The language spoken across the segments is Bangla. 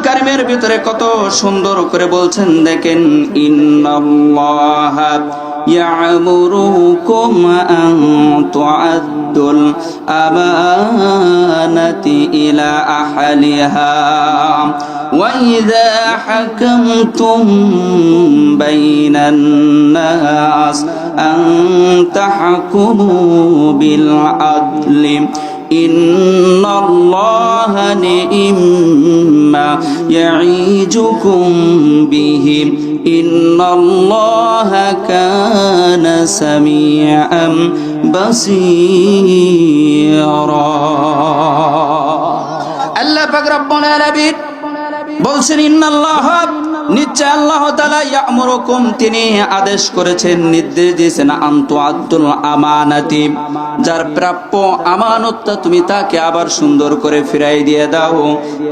কারিমের ভিতরে কত সুন্দর করে বলছেন দেখেন, ইন্নাল্লাহা يعمركم أن تعدوا الأمانة إلى أهلها وإذا حكمتم بين الناس أن تحكموا بالعدل إن الله نعم ما يعظكم به إن الله كان سميعا بصيرا الله পাক রব্বুল আলামিন বলছেন, ইন্নাল্লাহ নিশ্চয় আল্লাহ তাআলা ইয়ামুরুকুম তিনি আদেশ করেছেন, নির্দেশ দিয়েছেন, আনতু আদ্দুল আমানাতি যার প্রাপ্য আমানতটা তুমি তাকে আবার সুন্দর করে ফিরাই দিয়ে দাও,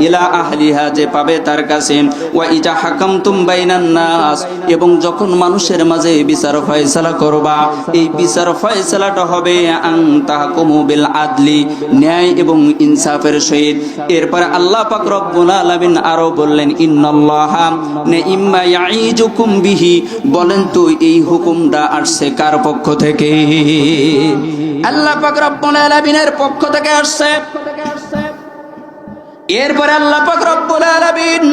ইলা আহলিহা যে পাবে তার কাছে, ওয়া ইজা হাকামতুম বাইনান নাস এবং যখন মানুষের মাঝে বিচার ফয়সালা করবা এই বিচার ফয়সালাটা হবে আন তাহকুমু বিল আদলি ন্যায় এবং ইনসাফের সহিত। এরপরে আল্লাহ পাক রব্বুল আলামিন আরো বললেন, ইন্নাল্লাহা নিম্মা ইয়াইজুকুম বিহি বলেন তো এই হুকুমটা আসছে কার পক্ষ থেকে? আল্লাহ পাক রব্বুল আলামিনের পক্ষ থেকে আসছে। এরপরে আল্লাহ পাক রব্বুল আলামিন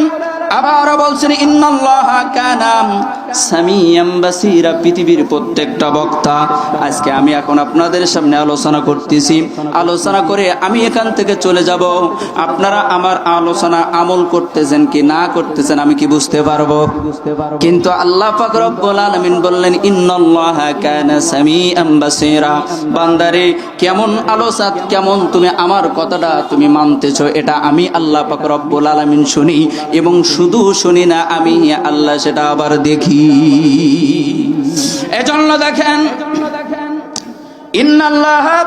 আবার বলছেন, ইন্নাল্লাহা কানা সামিয়াম বাসীরা। পৃথিবীর প্রত্যেকটা বক্তা আজকে আমি এখন আপনাদের সামনে আলোচনা করতেছি, আলোচনা করে আমি এখান থেকে চলে যাব, আপনারা আমার আলোচনা আমল করতেছেন কি না করতেছেন আমি কি বুঝতে পারবো? কিন্তু আল্লাহ পাক রব্বুল আলামিন বললেন, ইন্নাল্লাহা কানা সামিয়াম বাসীরা। বান্দারে কেমন আলোচনা, কেমন তুমি আমার কথাটা তুমি মানতেছো এটা আমি আল্লাহ পাক রব্বুল আলামিন শুনি, এবং শুধু শুনি না আমি আল্লাহ সেটা আবার দেখি। এজন্য দেখেন, ইন্নাল্লাহা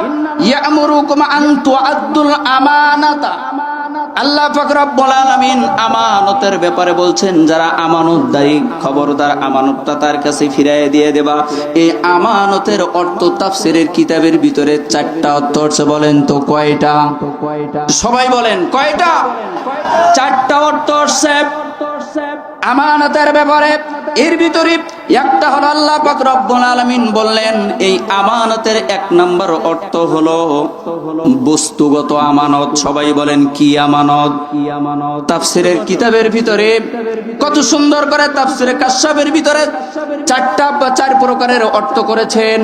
ইয়ামুরুকুম আন তুআদ্দুল আমানাতা। আল্লাহ পাক রব্বুল আলামিন আমানতের ব্যাপারে বলছেন, যারা আমানতদারী খবরদার আমানতটা তার কাছে ফিরিয়ে দিয়ে দেবা। এই আমানতের অর্থ তাফসীরের কিতাবের ভিতরে 4টা অর্থ আছে, বলেন তো কয়টা? সবাই বলেন কয়টা? 4টা অর্থ আছে আমানতের ব্যাপারে। এর ভিতরে একটা হলো আল্লাহ পাক রব্বুল আলামিন বললেন, এই আমানতের 1 নম্বর অর্থ হলো বস্তুগত আমানত। সবাই বলেন কি আমানত? তাফসীরের কিতাবের ভিতরে কত সুন্দর করে তাফসীরে কাশফের ভিতরে 4 প্রকারের অর্থ করেছেন,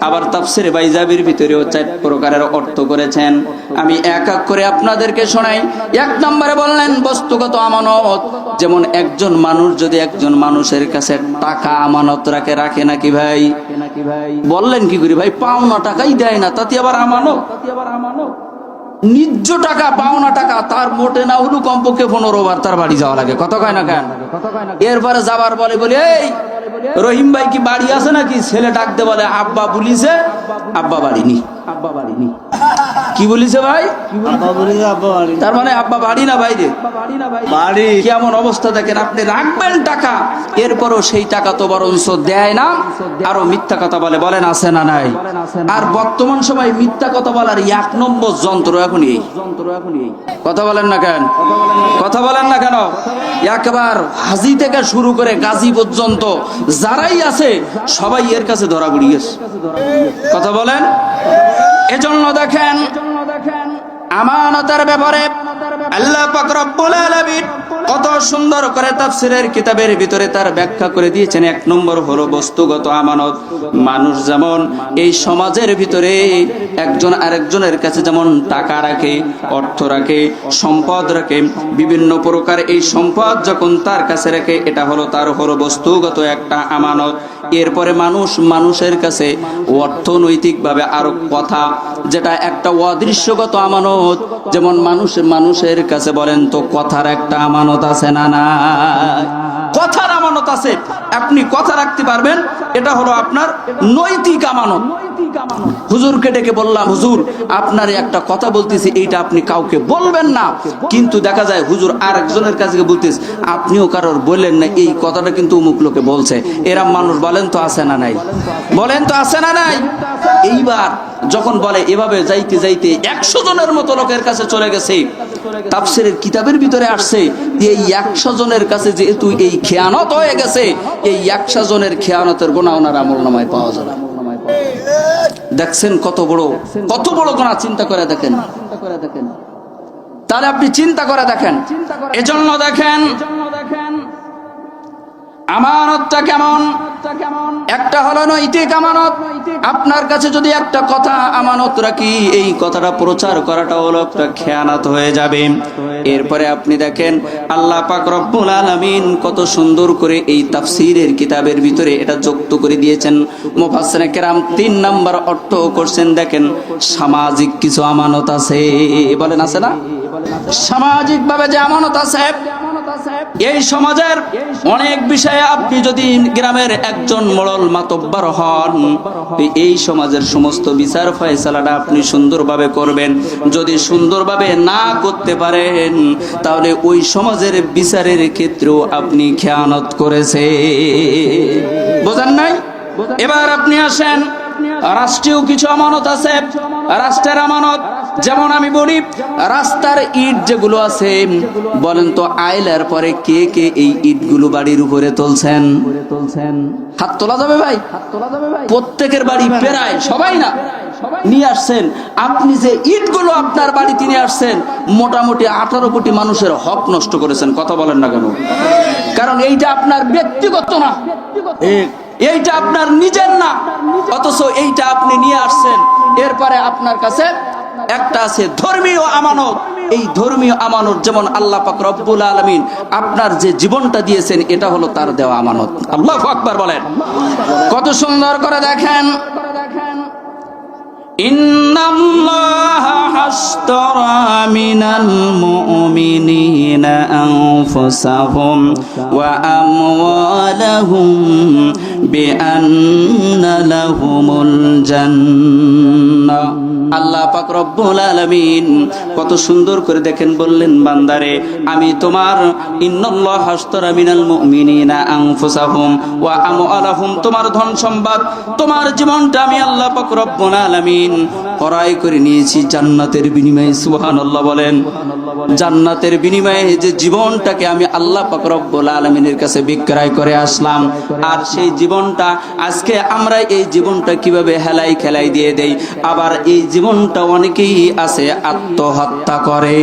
আবার তাফসীরে বাইজাবির ভিতরেও 4 প্রকারের অর্থ করেছেন। আমি এক এক করে আপনাদেরকে শোনাই। 1 নম্বরে বললেন বস্তুগত আমানত, যেমন একজন মানুষ যদি একজন মানুষের কাছে টাকা আমানত রাখে নাকি ভাই? বললেন কি করি ভাই? পাওনা টাকাই দেয় না, তাতে আবার আমানত? নিজ টাকা পাওনা টাকা তার মোটে না হলো কমপক্ষে 15 বার তার বাড়ি যাওয়া লাগে, কথা কয় না কেন? এরপরে যাবার বলে এই রহিম ভাই কি বাড়ি আছে নাকি? ছেলে ডাকতে বলে আব্বা বলিছে, আব্বা বাড়ি নি। কি বলিছে ভাই? তার মানে আব্বা বাড়ি না বাইরে বাড়ি। কেমন অবস্থা দেখেন, আপনি রাখবেন টাকা, এরপরও সেই টাকা তো বরঞ্চ দেয় না, আরো মিথ্যা কথা বলে। বলেন আছে না নাই? আর বর্তমান সময় মিথ্যা কথা বলার 1 নম্বর যন্ত্র এখন এই। কথা বলেন না কেন? কথা বলেন না কেন? একবার হাজি থেকে শুরু করে গাজী পর্যন্ত যারাই আছে সবাই এর কাছে ধরা পড়ে গেছে। কথা বলেন। এজন্য দেখেন আমানতের ব্যাপারে আল্লাহ পাক রব্বুল আলামিন কত সুন্দর করে তাফসীরের কিতাবের ভিতরে তার ব্যাখ্যা করে দিয়েছেন। 1 নম্বর হলো বস্তুগত আমানত। মানুষ যেমন এই সমাজের ভিতরে একজন আরেকজনের কাছে যেমন টাকা রাখে, অর্থ রাখে, সম্পদ রাখে, বিভিন্ন প্রকার এই সম্পদ যখন তার কাছে রাখে এটা হলো তার হলো বস্তুগত একটা আমানত। এরপরে মানুষের কাছে অর্থনৈতিকভাবে আরো কথা, যেটা একটা অদৃশ্যগত আমানত। যেমন মানুষের কাছে বলেন তো কথার একটা আমানত আছে না না? কথার আমানত আছে, আপনি কথা রাখতে পারবেন, এটা হলো আপনার নৈতিক আমানত। হুজুরকে ডেকে বললাম, হুজুর আপনার একটা কথা বলতেছি, এইটা আপনি কাউকে বলবেন না, কিন্তু দেখা যায় হুজুর আরেকজনের কাছে বলতেছে, আপনিও কারোর বললেন না, এই কথাটা কিন্তু অমুক লোকে বলছে। এরা মানুষ বলেন তো আছে না নাই? বলেন তো আছে না নাই? এইবার যখন বলে এভাবে যাইতে যাইতে 100 জনের মতো লোকের কাছে চলে গেছে, তাফসীরের কিতাবের ভিতরে আসছে এই 100 জনের কাছে যেহেতু এই খেয়ানত হয়ে গেছে, এই 100 জনের খেয়ানতের গুনাহ ওনার আমলনামায় পাওয়া যাবে। দেখছেন কত বড় গুনাহ, চিন্তা করে দেখেন। তাহলে আপনি চিন্তা করে দেখেন। এজন্য দেখেন আমানতটা কেমন। একটা হলো নৈতিক আমানত। আপনার কাছে যদি একটা কথা আমানত রাখি, এই কথাটা প্রচার করাটা হলো একটা খেয়ানত হয়ে যাবে। এরপরে আপনি দেখেন আল্লাহ পাক রব্বুল আলামিন কত সুন্দর করে এই তাফসীরের কিতাবের ভিতরে এটা যুক্ত করে দিয়েছেন। মুফাসসিরে কেরাম 3 নাম্বার অর্থ করছেন। দেখেন সামাজিক কিছু আমানত আছে, বলেন আছে না? সামাজিক ভাবে যে আমানত আছে, এই সমাজের অনেক বিষয়ে আপনি যদি গ্রামের একজন মোড়ল মাতব্বর হন, এই সমাজের সমস্ত বিচার ফয়সালাটা আপনি সুন্দরভাবে করবেন। যদি সুন্দরভাবে না করতে পারেন, তাহলে ওই সমাজের বিচারের ক্ষেত্রেও আপনি খেয়ানত করেছে। বোঝেন নাই? এবার আপনি আসেন, রাষ্ট্রীয় কিছু আমানত আছে। রাষ্ট্রের আমানত যেমন আমি বলি, রাস্তার ইট যেগুলো আছে, বলেন তো আইলার পরে কে কে এই ইটগুলো বাড়ির উপরে তুলছেন? হাত তোলা যাবে ভাই? প্রত্যেকের বাড়ি প্রায় সবাই না নিয়ে আসছেন। আপনি যে ইটগুলো আপনার বাড়িতে নিয়ে আসছেন, মোটামুটি 18 কোটি মানুষের হক নষ্ট করেছেন। কথা বলেন না কেন? কারণ এইটা আপনার ব্যক্তিগত না, এইটা আপনার নিজের না, অথচ এইটা আপনি নিয়ে আসছেন। এরপরে আপনার কাছে একটা আছে ধর্মীয় আমানত। এই ধর্মীয় আমানত যেমন আল্লাহ পাক রব্বুল আলামিন আপনার যে জীবনটা দিয়েছেন, এটা হলো তার দেওয়া আমানত। আল্লাহু আকবার বলেন। কত সুন্দর করে দেখেন, ইন্নাল্লাহা হাশতারা মিনাল মুমিনিনা আনফুসাহুম ওয়া আমওয়ালাহুম বিআন্না লাহুমুল জান্নাহ। আল্লাহ পাক রব্বুল আলামিন কত সুন্দর করে দেখেন বললেন, বান্দারে আমি তোমার ইন্নাল্লাহা হাশতারা মিনাল মুমিনিনা আনফুসাহুম ওয়া আমওয়ালাহুম, তোমার ধন সম্পদ, তোমার জীবনটা আমি আল্লাহ পাক রব্বুল আলামিন ক্রয় করে নিয়েছি জান্নাতের বিনিময়ে। সুবহানাল্লাহ বলেন। জান্নাতের বিনিময়ে যে জীবনটাকে আমি আল্লাহ পাক রব্বুল আলামিনের কাছে বিক্রয় করে আসলাম, আর সেই জীবনটা আজকে আমরা এই জীবনটা কিভাবে হেলাই খেলাই দিয়ে দেই। আবার এই জীবনটা অনেকেই আছে আত্মহত্যা করে।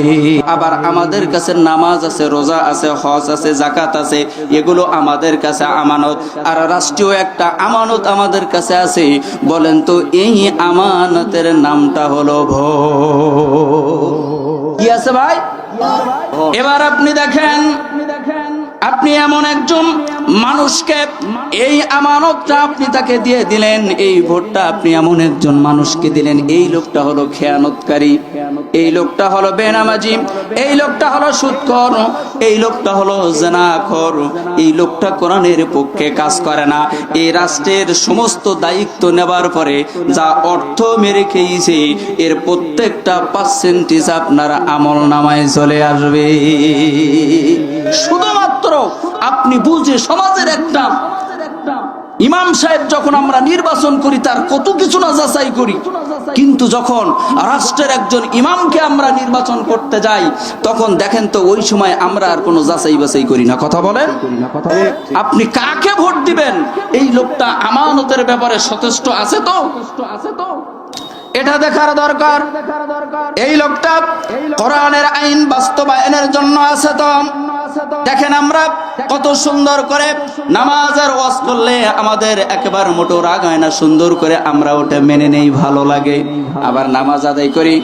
আবার আমাদের কাছে নামাজ আছে, রোজা আছে, হজ আছে, যাকাত আছে, এগুলো আমাদের কাছে আমানত। আর রাষ্ট্রীয় একটা আমানত আমাদের কাছে আছে। বলেন তো এই আমানতের নামটা হলো ভোট। কি আছে ভাই? এবার আপনি দেখেন, আপনি এমন একজন মানুষকে এই আমানতটা আপনি তাকে দিয়ে দিলেন, এই ভোটটা আপনি এমন একজন মানুষকে দিলেন, এই লোকটা হলো খেয়ানতকারী, এই লোকটা হলো বেনামাজি, এই লোকটা হলো সুদখোর, এই লোকটা হলো জিনাখোর, এই লোকটা কোরআনের পক্ষে কাজ করে না। এই রাষ্ট্রের সমস্ত দায়িত্ব নেবার পরে যা অর্থ মেরে খেয়েছে, এর প্রত্যেকটা পার্সেন্টেজ আপনার আমলনামায় চলে আসবে। শুধুমাত্র আপনি বুঝে সমাজের একটা ইমাম সাহেব যখন আমরা নির্বাচন করি, তার কত কিছু না যাচাই করি, কিন্তু যখন রাষ্ট্রের একজন ইমামকে আমরা নির্বাচন করতে যাই, তখন দেখেন তো ওই সময় আমরা আর কোনো যাচাই বাছাই করি না। কথা বলেন। আপনি কাকে ভোট দিবেন, এই লোকটা আমানতের ব্যাপারে সচেষ্ট আছে তো, এটা দেখার দরকার। এই লোকটা কোরআনের আইন বাস্তবায়নের জন্য আছে তো। দেখেন আমরা কত সুন্দর করে নামাজের ওয়াজ করলে আমাদের একেবারে মোটো রাগ হয় না, সুন্দর করে আমরা ওটা মেনে নেই, ভালো লাগে। আবার নামাজ আদায় করি,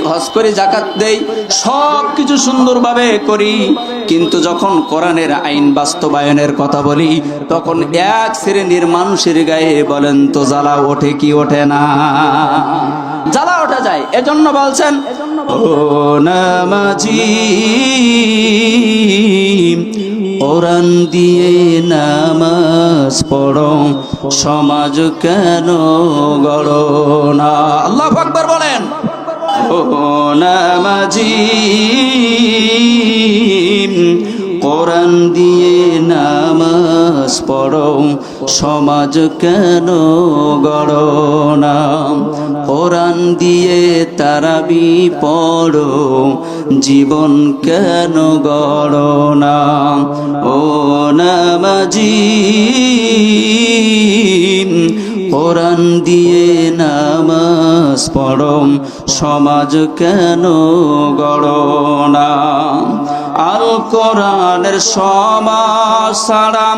হজ করি, যাকাত দেই, সব কিছু সুন্দরভাবে করি। কিন্তু যখন কোরআনের আইন বাস্তবায়নের কথা বলি, তখন এক শ্রেণীর মানুষের গায়ে বলেন তো জ্বালা ওঠে কি ওঠে না? জ্বালা ওঠে যায়। এজন্য বলছেন, ও নামাজি কোরআন দিয়ে নামাজ পড়ো, সমাজ কেন গড়ো না? আল্লাহু আকবার বলেন। ও নামাজি কোরআন দিয়ে নামাজ পড়ো, সমাজ কেন গড়ো না? কোরআন দিয়ে তারাবি পড়ো, জীবন কেন গড়ো না? ও নামাজি, কোরআন দিয়ে নামাজ পড়ো, সমাজ কেন গড়ো না? আল কোরআনের সমাজ ছাড়া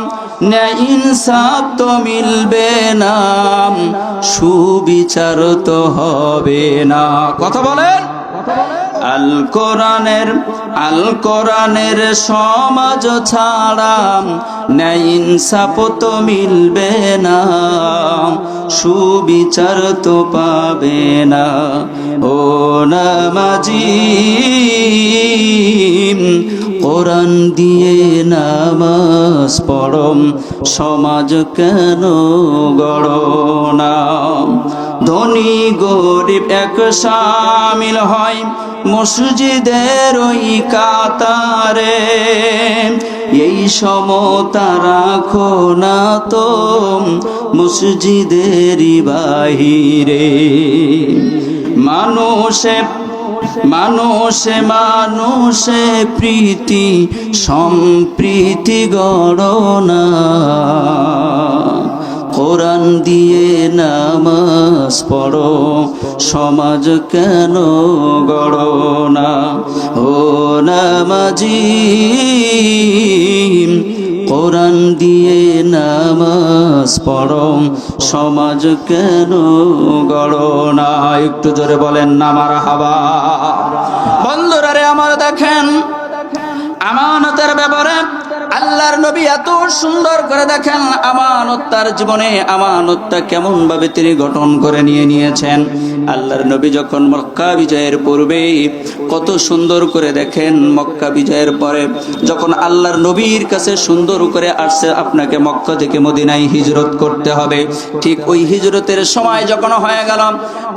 ন্যায় ইনসাফ তো মিলবে না, সুবিচার তো হবে না। কথা বলেন। আল কোরআনের সমাজ ছাড়া ন্যায় ইনসাফ তো মিলবে না, সুবিচার তো পাবে না। ও নামাজি, কোরআন দিয়ে নামাজ পড়ো, সমাজ কেন গড়ো না? ধনী গরিব এক শামিল হয় মসজিদের ওই কাতারে, এই সমতা রাখো না তো মসজিদেরই বাহিরে। মানুষে প্রীতি সম্প্রীতি গড়ো না, কোরআন দিয়ে নামাজ পড়ো, সমাজ কেন গড়ো না? ও নামাজি, কোরআন দিয়ে নামাজ পড়ো, সমাজ কেন গড়ো না? একটু জোরে বলেন না মারহাবা। বন্ধুরা রে আমার, দেখেন আমানতের ব্যাপারে আল্লাহর নবী এত সুন্দর করে দেখেন আমানত, তার জীবনে আমানতটা কেমন ভাবে তিনি গঠন করে নিয়েছেন। আল্লাহর নবী যখন মক্কা বিজয়ের পূর্বে কত সুন্দর করে দেখেন, মক্কা বিজয়ের পরে যখন আল্লাহর নবীর কাছে সুন্দর করে আসছে, আপনাকে মক্কা থেকে মদিনায় হিজরত করতে হবে। ঠিক ওই হিজরতের সময় যখন হয়ে গেল,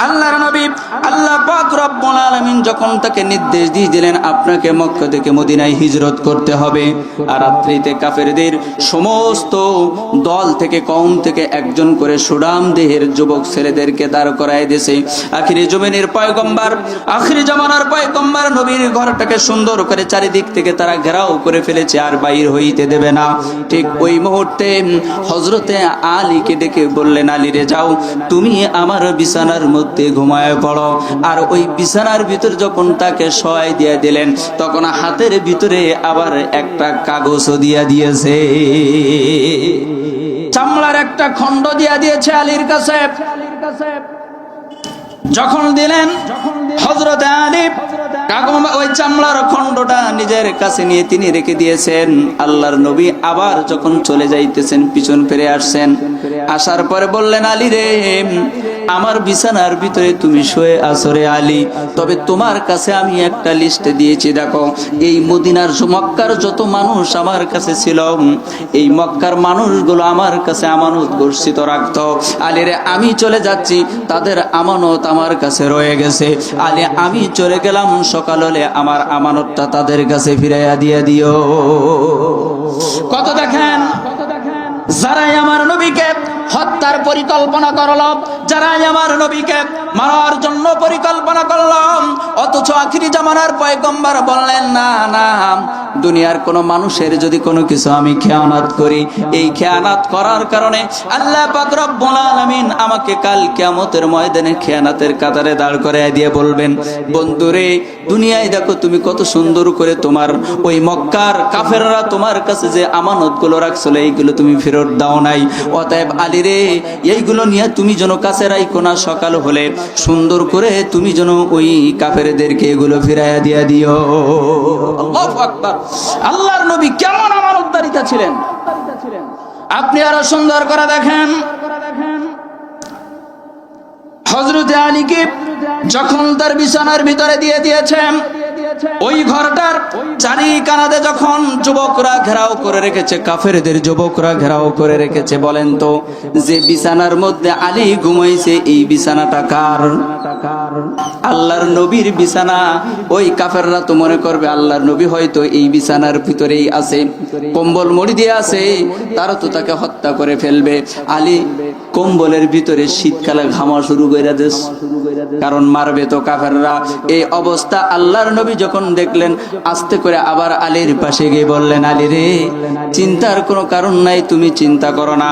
আল্লাহর নবী আল্লাহ পাক রব্বুল আলামিন যখন তাকে নির্দেশ দিয়ে দিলেন আপনাকে মক্কা থেকে মদিনায় হিজরত করতে হবে, আর রাত্রিতে কাফেরদের সমস্ত দল থেকে কওম থেকে একজন করে সুরাম দেহের যুবক ছেলেদেরকে দাঁড় করায় দিয়েছে। আখিরি জমিনের পয়গম্বর, আখিরি জামানার পয়গম্বর নবীর ঘরটাকে সুন্দর করে চারিদিক থেকে তারা ঘেরাও করে ফেলেছে, আর বাইর হইতে দেবে না। ঠিক ওই মুহূর্তে হযরতে আলীকে ডেকে বললেন, আলী রে যাও, তুমি আমার বিছানার মধ্যে ঘুমায় পড়ো। আর ওই বিছানার ভিতর যখন তাকে শোয়াই দিয়ে দিলেন, তখন হাতের ভিতরে আবার একটা কাগজও দিয়া দিয়েছে, চামড়ার একটা খণ্ড দিয়া দিয়েছে আলীর কাছে। যখন দিলেন হযরত আলী ওই চামড়ার খণ্ডটা নিজের কাছে নিয়ে তিনি রেখে দিয়েছেন। আল্লাহর নবী আবার যখন চলে যাইতেছেন, পিছন ফিরে আসছেন, আসার পরে বললেন, আলী রে, আমার বিছানার ভিতরে তুমি শুয়ে আছো রে আলী, তবে তোমার কাছে আমি একটা লিস্টে দিয়েছি, দেখো এই মদিনার মক্কার যত মানুষ আমার কাছে ছিল, এই মক্কার মানুষগুলো আমার কাছে আমানত গচ্ছিত রাখতো। আলী রে, আমি চলে যাচ্ছি, তাদের আমানত আমার কাছে রয়ে গেছে। আলী, আমি চলে গেলাম, সকাল হলে আমার আমানতটা তাদের কাছে ফিরাইয়া দিয়ে দিও। কত দেখেন, যারাই আমার নবীকে হত্যার পরিকল্পনা করল, যারাই আমার নবীকে মারার জন্য পরিকল্পনা করলাম, অথচ আখিরি জামানার পয়গম্বর বললেন, না না, দুনিয়ার কোন মানুষের যদি কোনো কিছু আমি খেয়ানত করি, এই খেয়ানত করার কারণে আল্লাহ পাক রব্বুল আলামিন আমাকে কাল কিয়ামতের ময়দানে খেয়ানতের কাতারে দাঁড় করায় দিয়ে বলবেন, বন্ধুরে, দুনিয়ায় দেখো তুমি কত সুন্দর করে তোমার ওই মক্কার কাফেররা তোমার কাছে যে আমানতগুলো রাখছিল, এইগুলো তুমি ফেরত দাও নাই। অতএব আলী রে, এইগুলো নিয়ে তুমি যেন কাছে রাখো না, সকাল হলে সুন্দর করে তুমি যেন ওই কাফেরদেরকে এগুলো ফিরাইয়া দিয়া দিও। আল্লাহু আকবার। আল্লাহর নবী কেমন আমানতদারিতা ছিলেন, আপনি আরো সুন্দর করে দেখেন। হযরত আলীকে যখন তার বিছানার ভিতরে দিয়ে দিয়েছেন, ওই ঘরটার চারিকানাতে যখন যুবকরা ঘেরাও করে রেখেছে, কাফেরদের যুবকরা ঘেরাও করে রেখেছে, বলেন তো যে বিছানার মধ্যে আলী ঘুমাইছে এই বিছানাটা কার? আল্লাহর নবীর বিছানা। ওই কাফেররা তো মনে করবে আল্লাহর নবী হয়তো এই বিছানার ভিতরেই আছে, কম্বল মুড়ি দিয়ে আছে, তারা তো তাকে হত্যা করে ফেলবে। আলী কম্বলের ভিতরে শীতকালে ঘামা শুরু করে দেশ, কারণ মারবে তো কাফেররা। এই অবস্থা আল্লাহর নবী যখন দেখলেন, আস্তে করে আবার আলীর পাশে গিয়ে বললেন, আলী রে, চিন্তার কোনো কারণ নাই, তুমি চিন্তা করো না।